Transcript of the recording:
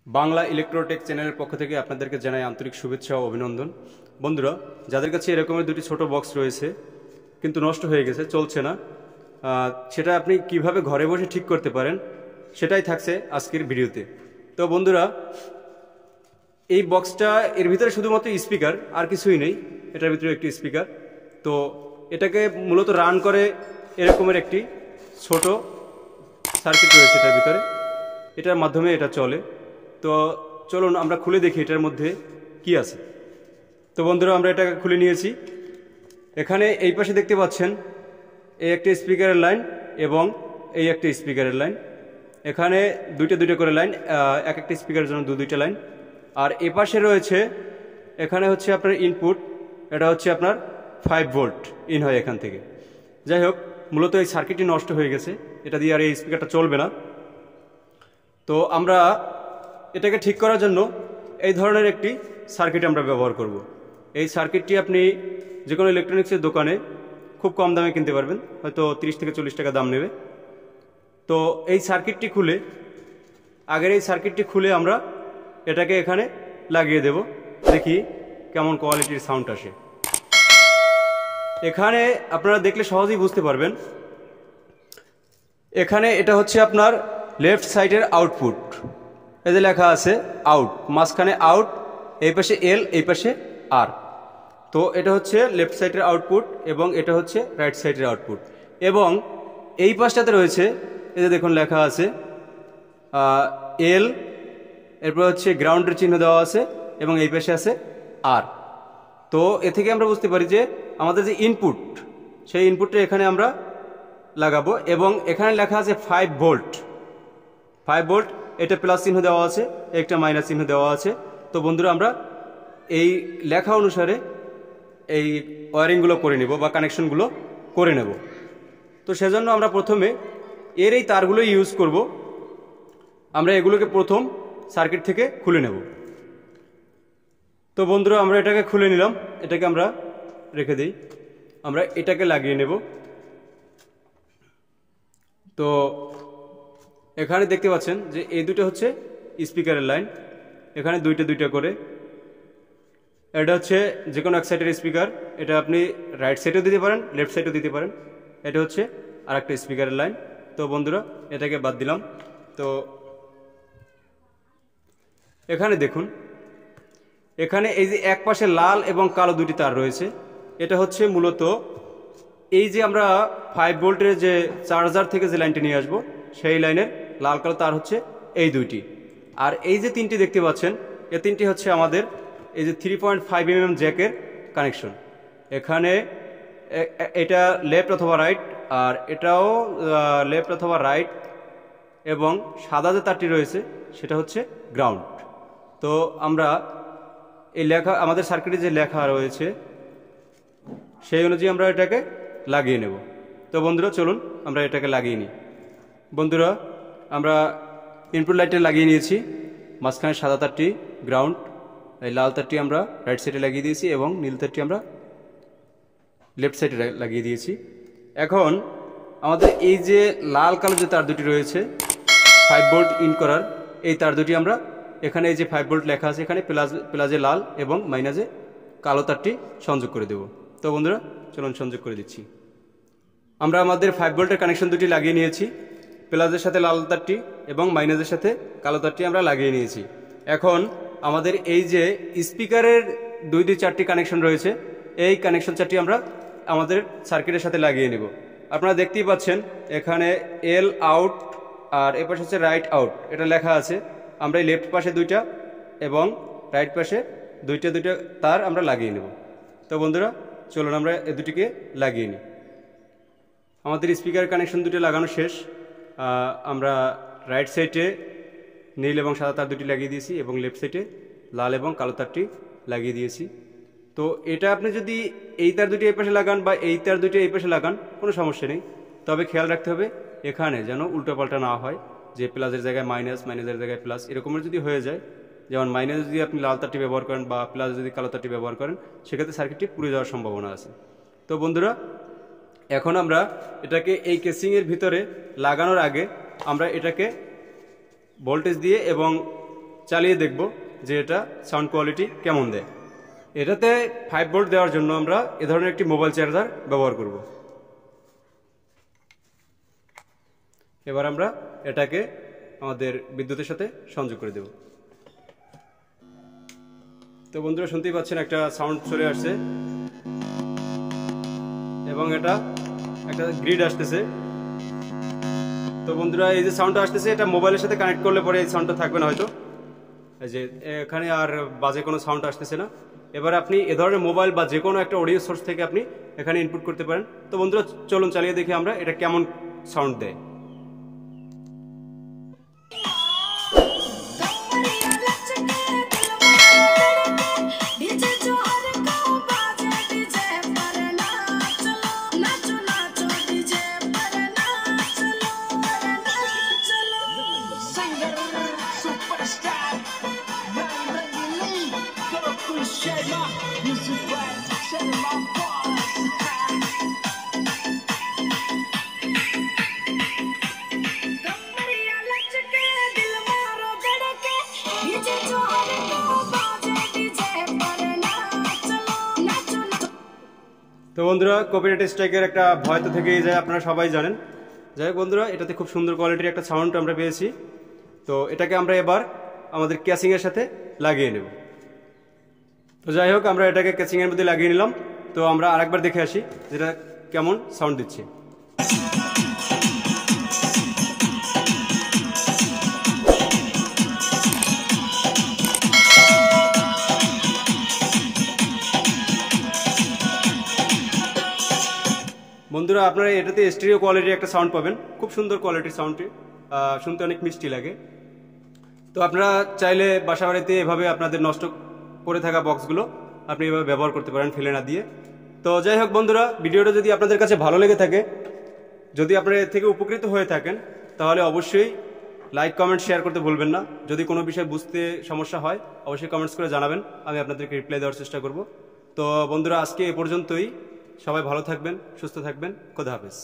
বাংলা ইলেকট্রোটেক চ্যানেলের পক্ষ থেকে আপনাদেরকে জানাই আন্তরিক শুভেচ্ছা ও অভিনন্দন। বন্ধুরা, যাদের কাছে এরকমের দুটি ছোট বক্স রয়েছে কিন্তু নষ্ট হয়ে গেছে, চলছে না, সেটা আপনি কিভাবে ঘরে বসে ঠিক করতে পারেন সেটাই থাকছে আজকের ভিডিওতে। তো বন্ধুরা, এই বক্সটা এর ভিতরে শুধুমাত্র স্পিকার, আর কিছুই নেই। এটার ভিতরে একটি স্পিকার। তো এটাকে মূলত রান করে এরকমের একটি ছোট সার্কিট রয়েছে এটার ভিতরে, এটার মাধ্যমে এটা চলে। তো চলুন আমরা খুলে দেখি এটার মধ্যে কি আছে। তো বন্ধুরা, আমরা এটাকে খুলে নিয়েছি। এখানে এই পাশে দেখতে পাচ্ছেন এই একটা স্পিকারের লাইন এবং এই একটা স্পিকারের লাইন। এখানে দুইটা করে লাইন, এক একটা স্পিকারের জন্য দুইটা লাইন। আর এ পাশে রয়েছে, এখানে হচ্ছে আপনার ইনপুট, এটা হচ্ছে আপনার 5 ভোল্ট ইন হয় এখান থেকে। যাই হোক, মূলত এই সার্কিটটি নষ্ট হয়ে গেছে, এটা দিয়ে আর এই স্পিকারটা চলবে না। তো আমরা এটাকে ঠিক করার জন্য এই ধরনের একটি সার্কিট আমরা ব্যবহার করব। এই সার্কিটটি আপনি যে কোনো ইলেকট্রনিক্সের দোকানে খুব কম দামে কিনতে পারবেন, হয়তো 30 থেকে 40 টাকা দাম নেবে। তো এই সার্কিটটি খুলে, আগের এই সার্কিটটি খুলে আমরা এটাকে এখানে লাগিয়ে দেব, দেখি কেমন কোয়ালিটির সাউন্ড আসে। এখানে আপনারা দেখলে সহজেই বুঝতে পারবেন, এখানে এটা হচ্ছে আপনার লেফট সাইডের আউটপুট। এই যে লেখা আছে আউট, মাঝখানে আউট, এই পাশে এল, এই পাশে আর। তো এটা হচ্ছে লেফট সাইডের আউটপুট এবং এটা হচ্ছে রাইট সাইডের আউটপুট। এবং এই পাশটাতে রয়েছে, এই যে দেখুন লেখা আছে এল, এরপর হচ্ছে গ্রাউন্ডের চিহ্ন দেওয়া আছে এবং এই পাশে আছে আর। তো এ থেকে আমরা বুঝতে পারি যে আমাদের যে ইনপুট, সেই ইনপুটটা এখানে আমরা লাগাবো। এবং এখানে লেখা আছে 5 ভোল্ট। 5 ভোল্ট, এটা প্লাস চিহ্ন দেওয়া আছে, একটা মাইনাস চিহ্ন দেওয়া আছে। তো বন্ধুরা, আমরা এই লেখা অনুসারে এই ওয়ারিংগুলো করে নেব বা কানেকশনগুলো করে নেব। তো সেজন্য আমরা প্রথমে এর এই তারগুলো ইউজ করব। আমরা এগুলোকে প্রথম সার্কিট থেকে খুলে নেব। তো বন্ধুরা, আমরা এটাকে খুলে নিলাম, এটাকে আমরা রেখে দিই। আমরা এটাকে লাগিয়ে নেব। তো এখানে দেখতে পাচ্ছেন যে এই দুটো হচ্ছে স্পিকারের লাইন, এখানে দুইটা করে। এটা হচ্ছে যে কোনো এক সাইডের স্পিকার, এটা আপনি রাইট সাইডেও দিতে পারেন, লেফট সাইডেও দিতে পারেন। এটা হচ্ছে আর একটা স্পিকারের লাইন। তো বন্ধুরা, এটাকে বাদ দিলাম। তো এখানে দেখুন, এখানে এই যে এক পাশে লাল এবং কালো দুটি তার রয়েছে, এটা হচ্ছে মূলত এই যে আমরা 5 ভোল্টের যে চার্জার থেকে যে লাইনটি নিয়ে আসবো, সেই লাইনের লাল কালো তার হচ্ছে এই দুইটি। আর এই যে তিনটি দেখতে পাচ্ছেন, এই তিনটি হচ্ছে আমাদের এই যে 3.5 mm জ্যাকের কানেকশন। এখানে এটা লেফট অথবা রাইট, আর এটাও লেফট অথবা রাইট। এবং সাদা যে তারটি রয়েছে সেটা হচ্ছে গ্রাউন্ড। তো আমরা এই লেখা, আমাদের সার্কিটে যে লেখা রয়েছে সেই অনুযায়ী আমরা এটাকে লাগিয়ে নেব। তো বন্ধুরা, চলুন আমরা এটাকে লাগিয়ে নিই। বন্ধুরা, আমরা ইনপুট লাইটে লাগিয়ে নিয়েছি, মাঝখানে সাদা তারটি গ্রাউন্ড, এই লাল তারটি আমরা রাইট সাইডে লাগিয়ে দিয়েছি এবং নীল তারটি আমরা লেফট সাইডে লাগিয়ে দিয়েছি। এখন আমাদের এই যে লাল কালো যে তার দুটি রয়েছে 5 ভোল্ট ইন করার, এই তার দুটি আমরা এখানে এই যে 5 ভোল্ট লেখা আছে, এখানে প্লাসে লাল এবং মাইনাসে কালো তারটি সংযোগ করে দেব। তো বন্ধুরা, চলুন সংযোগ করে দিচ্ছি। আমরা আমাদের 5 ভোল্টের কানেকশন দুটি লাগিয়ে নিয়েছি, প্লাসের সাথে লাল তারটি এবং মাইনাসের সাথে কালো তারটি আমরা লাগিয়ে নিয়েছি। এখন আমাদের এই যে স্পিকারের 2-4টি কানেকশন রয়েছে, এই কানেকশন চারটি আমরা আমাদের সার্কিটের সাথে লাগিয়ে নেব। আপনারা দেখতেই পাচ্ছেন এখানে এল আউট আর এ পাশে হচ্ছে রাইট আউট, এটা লেখা আছে। আমরা এই লেফট পাশে দুইটা এবং রাইট পাশে দুইটা তার আমরা লাগিয়ে নেব। তো বন্ধুরা, চলুন আমরা এ দুটিকে লাগিয়ে নিই। আমাদের স্পিকার কানেকশন দুটি লাগানো শেষ। আমরা রাইট সাইডে নীল এবং সাদা তার দুটি লাগিয়ে দিয়েছি এবং লেফট সাইডে লাল এবং কালো তারটি লাগিয়ে দিয়েছি। তো এটা আপনি যদি এই তার দুটি এই পাশে লাগান বা এই তার দুটি এই পাশে লাগান, কোনো সমস্যা নেই। তবে খেয়াল রাখতে হবে এখানে যেন উল্টোপাল্টা না হয়, যে প্লাসের জায়গায় মাইনাস, মাইনাসের জায়গায় প্লাস, এরকমের যদি হয়ে যায়, যেমন মাইনাস যদি আপনি লাল তারটি ব্যবহার করেন বা প্লাস যদি কালো তারটি ব্যবহার করেন, সেক্ষেত্রে সার্কিটটি পুড়ে যাওয়ার সম্ভাবনা আছে। তো বন্ধুরা, এখন আমরা এটাকে এই কেসিংয়ের ভিতরে লাগানোর আগে আমরা এটাকে ভোল্টেজ দিয়ে এবং চালিয়ে দেখব যে এটা সাউন্ড কোয়ালিটি কেমন দেয়। এটাতে 5 ভোল্ট দেওয়ার জন্য আমরা এ ধরনের একটি মোবাইল চার্জার ব্যবহার করব। এবার আমরা এটাকে আমাদের বিদ্যুতের সাথে সংযোগ করে দেব। তো বন্ধুরা শুনতেই পাচ্ছেন একটা সাউন্ড চলে আসছে এবং এটা একটা গ্রিড আসতেছে। তো বন্ধুরা এই যে সাউন্ডটা আসতেছে এটা মোবাইলের সাথে কানেক্ট করলে পরে এই সাউন্ডটা থাকবে না হয়তো, এই যে এখানে আর বাজে কোনো সাউন্ড আসতেছে না। এবার আপনি এ ধরনের মোবাইল বা যে কোনো একটা অডিও সোর্স থেকে আপনি এখানে ইনপুট করতে পারেন। তো বন্ধুরা চলুন চালিয়ে দেখি আমরা এটা কেমন সাউন্ড দেয়। তো বন্ধুরা কপিরাইট স্ট্রাইকের একটা ভয় তো থেকেই যায়, আপনারা সবাই জানেন। যাই হোক বন্ধুরা এটাতে খুব সুন্দর কোয়ালিটির একটা সাউন্ড আমরা পেয়েছি। তো এটাকে আমরা এবার আমাদের ক্যাসিংয়ের সাথে লাগিয়ে নেব। তো যাই হোক আমরা এটাকে ক্যাসিংয়ের মধ্যে লাগিয়ে নিলাম। তো আমরা আরেকবার দেখে আসি যেটা কেমন সাউন্ড দিচ্ছে। বন্ধুরা আপনারা এটাতে স্টেরিও কোয়ালিটির একটা সাউন্ড পাবেন, খুব সুন্দর কোয়ালিটির সাউন্ডটি, শুনতে অনেক মিষ্টি লাগে। তো আপনারা চাইলে বাসা বাড়িতে এভাবে আপনাদের নষ্ট করে থাকা বক্সগুলো আপনি এভাবে ব্যবহার করতে পারেন ফেলে না দিয়ে। তো যাই হোক বন্ধুরা ভিডিওটা যদি আপনাদের কাছে ভালো লেগে থাকে, যদি আপনারা এর থেকে উপকৃত হয়ে থাকেন, তাহলে অবশ্যই লাইক কমেন্ট শেয়ার করতে ভুলবেন না। যদি কোনো বিষয় বুঝতে সমস্যা হয় অবশ্যই কমেন্টস করে জানাবেন, আমি আপনাদেরকে রিপ্লাই দেওয়ার চেষ্টা করব। তো বন্ধুরা আজকে এ পর্যন্তই, সবাই ভালো থাকবেন, সুস্থ থাকবেন, খোদা হাফেজ।